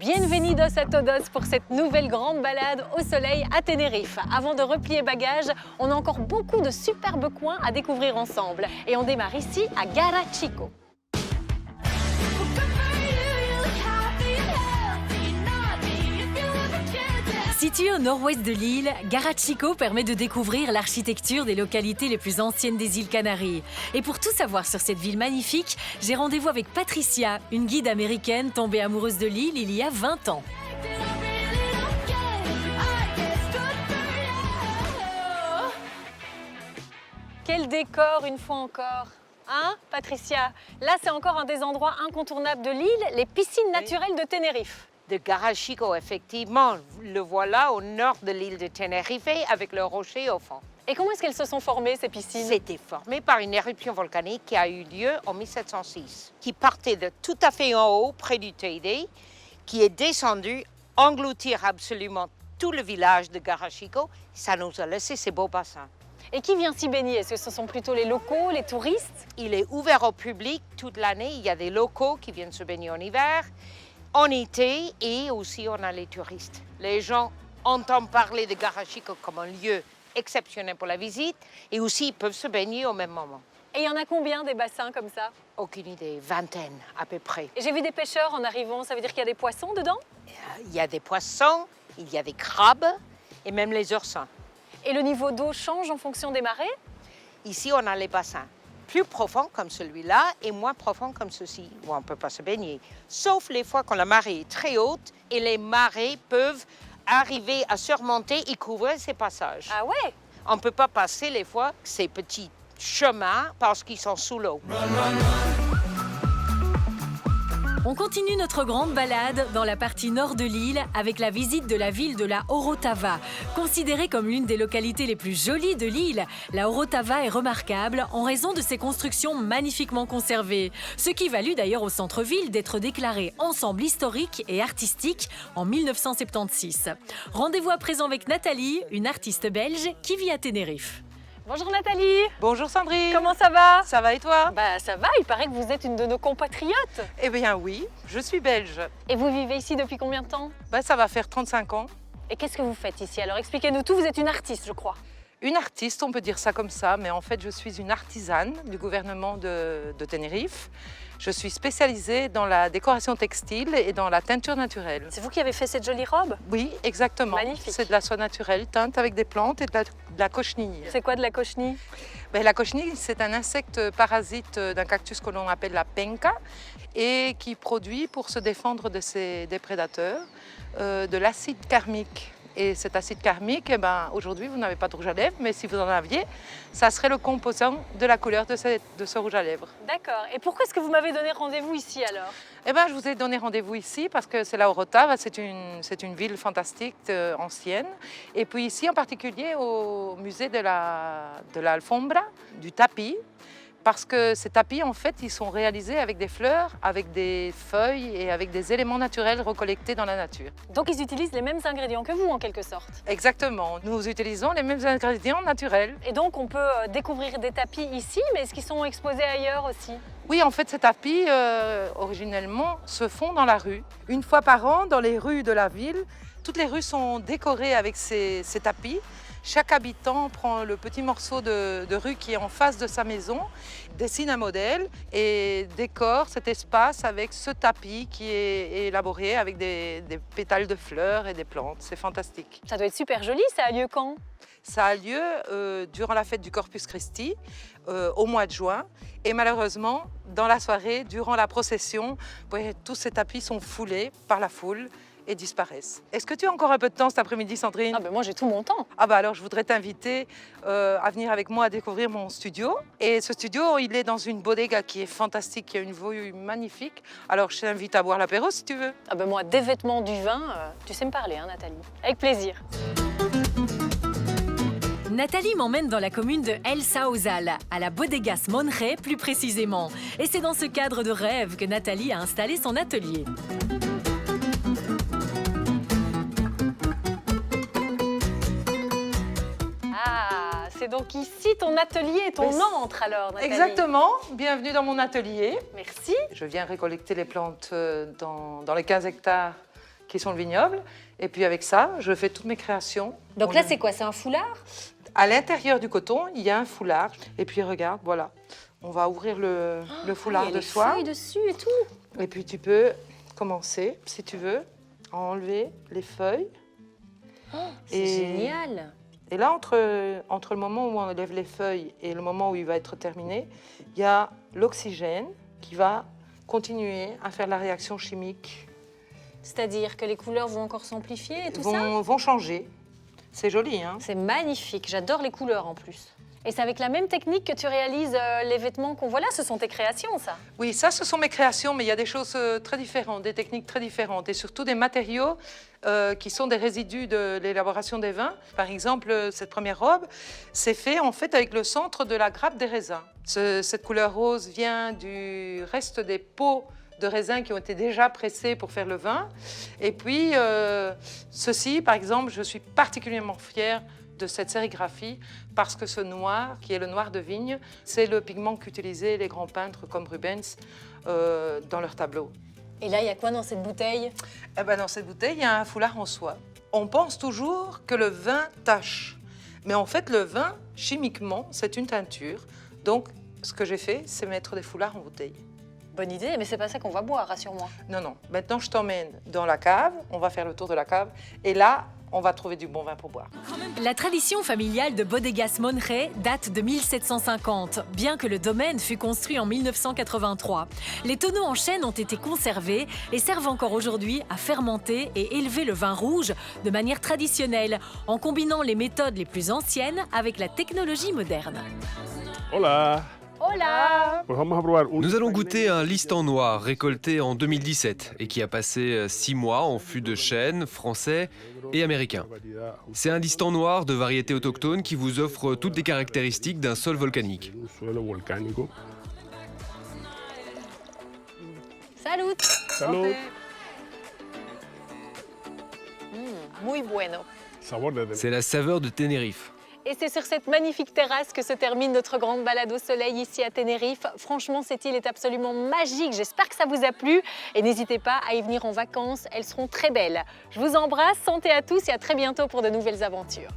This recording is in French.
Bienvenidos a todos pour cette nouvelle grande balade au soleil à Tenerife. Avant de replier bagages, on a encore beaucoup de superbes coins à découvrir ensemble. Et on démarre ici à Garachico. Situé au nord-ouest de l'île, Garachico permet de découvrir l'architecture des localités les plus anciennes des îles Canaries. Et pour tout savoir sur cette ville magnifique, j'ai rendez-vous avec Patricia, une guide américaine tombée amoureuse de l'île il y a 20 ans. Quel décor une fois encore! Hein, Patricia? Là, c'est encore un des endroits incontournables de l'île, les piscines naturelles de Tenerife. De Garachico, effectivement, le voilà au nord de l'île de Tenerife avec le rocher au fond. Et comment est-ce qu'elles se sont formées, ces piscines? C'était formé par une éruption volcanique qui a eu lieu en 1706, qui partait de tout à fait en haut, près du Teide, qui est descendue, engloutir absolument tout le village de Garachico. Ça nous a laissé ces beaux bassins. Et qui vient s'y baigner? Est-ce que ce sont plutôt les locaux, les touristes? Il est ouvert au public toute l'année. Il y a des locaux qui viennent se baigner en hiver, en été, et aussi on a les touristes. Les gens entendent parler de Garachico comme un lieu exceptionnel pour la visite et aussi ils peuvent se baigner au même moment. Et il y en a combien des bassins comme ça? Aucune idée, vingtaine à peu près. Et j'ai vu des pêcheurs en arrivant, ça veut dire qu'il y a des poissons dedans? Il y a des poissons, il y a des crabes et même les oursins. Et le niveau d'eau change en fonction des marées? Ici, on a les bassins plus profonds comme celui-là et moins profonds comme ceci, où on ne peut pas se baigner. Sauf les fois quand la marée est très haute et les marées peuvent arriver à surmonter et couvrir ces passages. Ah ouais? On ne peut pas passer les fois ces petits chemins parce qu'ils sont sous l'eau. On continue notre grande balade dans la partie nord de l'île avec la visite de la ville de la Orotava. Considérée comme l'une des localités les plus jolies de l'île, la Orotava est remarquable en raison de ses constructions magnifiquement conservées. Ce qui valut d'ailleurs au centre-ville d'être déclaré ensemble historique et artistique en 1976. Rendez-vous à présent avec Nathalie, une artiste belge qui vit à Tenerife. Bonjour Nathalie. Bonjour Sandrine. Comment ça va? Ça va et toi? Bah ça va, il paraît que vous êtes une de nos compatriotes. Eh bien oui, je suis belge. Et vous vivez ici depuis combien de temps? Ça va faire 35 ans. Et qu'est-ce que vous faites ici? Alors expliquez-nous tout, vous êtes une artiste je crois. Une artiste, on peut dire ça comme ça, mais en fait je suis une artisane du gouvernement de Tenerife. Je suis spécialisée dans la décoration textile et dans la teinture naturelle. C'est vous qui avez fait cette jolie robe? Oui, exactement. Magnifique. C'est de la soie naturelle teinte avec des plantes et de la cochenille. C'est quoi de la cochenille? La cochenille, c'est un insecte parasite d'un cactus que l'on appelle la penca et qui produit, pour se défendre de ses prédateurs, de l'acide karmique. Et cet acide karmique, aujourd'hui, vous n'avez pas de rouge à lèvres, mais si vous en aviez, ça serait le composant de la couleur de ce rouge à lèvres. D'accord. Et pourquoi est-ce que vous m'avez donné rendez-vous ici alors? Je vous ai donné rendez-vous ici parce que c'est la Orotava, c'est une ville fantastique, ancienne. Et puis ici, en particulier, au musée de l'Alfombra, du tapis. Parce que ces tapis, en fait, ils sont réalisés avec des fleurs, avec des feuilles et avec des éléments naturels recollectés dans la nature. Donc ils utilisent les mêmes ingrédients que vous, en quelque sorte? Exactement. Nous utilisons les mêmes ingrédients naturels. Et donc on peut découvrir des tapis ici, mais est-ce qu'ils sont exposés ailleurs aussi? Oui, en fait, ces tapis, originellement, se font dans la rue. Une fois par an, dans les rues de la ville, toutes les rues sont décorées avec ces tapis. Chaque habitant prend le petit morceau de rue qui est en face de sa maison, dessine un modèle et décore cet espace avec ce tapis qui est élaboré avec des pétales de fleurs et des plantes. C'est fantastique. Ça doit être super joli, ça a lieu quand? Ça a lieu durant la fête du Corpus Christi, au mois de juin. Et malheureusement, dans la soirée, durant la procession, tous ces tapis sont foulés par la foule et disparaissent. Est-ce que tu as encore un peu de temps cet après-midi, Sandrine? Moi j'ai tout mon temps. Alors je voudrais t'inviter à venir avec moi à découvrir mon studio. Et ce studio, il est dans une bodega qui est fantastique, qui a une vue magnifique. Alors je t'invite à boire l'apéro si tu veux. Moi, des vêtements, du vin, tu sais me parler, hein, Nathalie. Avec plaisir. Nathalie m'emmène dans la commune de El Sauzal, à la Bodegas Monje plus précisément. Et c'est dans ce cadre de rêve que Nathalie a installé son atelier. C'est donc ici ton atelier et ton antre alors, Nathalie. Exactement, bienvenue dans mon atelier. Merci. Je viens récolter les plantes dans les 15 hectares qui sont le vignoble. Et puis avec ça, je fais toutes mes créations. Donc là, c'est quoi? C'est un foulard? À l'intérieur du coton, il y a un foulard. Et puis regarde, voilà. On va ouvrir le foulard de soie. Il y a des feuilles dessus et tout. Et puis tu peux commencer, si tu veux, à enlever les feuilles. C'est génial. Et là, entre le moment où on enlève les feuilles et le moment où il va être terminé, il y a l'oxygène qui va continuer à faire la réaction chimique. C'est-à-dire que les couleurs vont encore s'amplifier et tout ça? Vont changer. C'est joli, hein? C'est magnifique, j'adore les couleurs en plus. Et c'est avec la même technique que tu réalises les vêtements qu'on voit là? Ce sont tes créations, ça? Oui, ça, ce sont mes créations, mais il y a des choses très différentes, des techniques très différentes et surtout des matériaux qui sont des résidus de l'élaboration des vins. Par exemple, cette première robe, c'est fait en fait avec le centre de la grappe des raisins. Cette couleur rose vient du reste des peaux de raisins qui ont été déjà pressés pour faire le vin. Et puis, ceci, par exemple, je suis particulièrement fière de cette sérigraphie parce que ce noir, qui est le noir de vigne, c'est le pigment qu'utilisaient les grands peintres comme Rubens dans leurs tableaux. Et là, il y a quoi dans cette bouteille? Eh ben, dans cette bouteille, il y a un foulard en soie. On pense toujours que le vin tache. Mais en fait, le vin, chimiquement, c'est une teinture. Donc, ce que j'ai fait, c'est mettre des foulards en bouteille. Bonne idée, mais c'est pas ça qu'on va boire, rassure-moi. Non, non. Maintenant, je t'emmène dans la cave. On va faire le tour de la cave. Et là, on va trouver du bon vin pour boire. La tradition familiale de Bodegas Monrey date de 1750, bien que le domaine fut construit en 1983. Les tonneaux en chêne ont été conservés et servent encore aujourd'hui à fermenter et élever le vin rouge de manière traditionnelle, en combinant les méthodes les plus anciennes avec la technologie moderne. Hola. Hola! Nous allons goûter un listan noir récolté en 2017 et qui a passé 6 mois en fût de chêne français et américain. C'est un listan noir de variétés autochtones qui vous offre toutes les caractéristiques d'un sol volcanique. Salut! Salud. Muy bueno. C'est la saveur de Tenerife. Et c'est sur cette magnifique terrasse que se termine notre grande balade au soleil ici à Tenerife. Franchement, cette île est absolument magique. J'espère que ça vous a plu. Et n'hésitez pas à y venir en vacances. Elles seront très belles. Je vous embrasse. Santé à tous et à très bientôt pour de nouvelles aventures.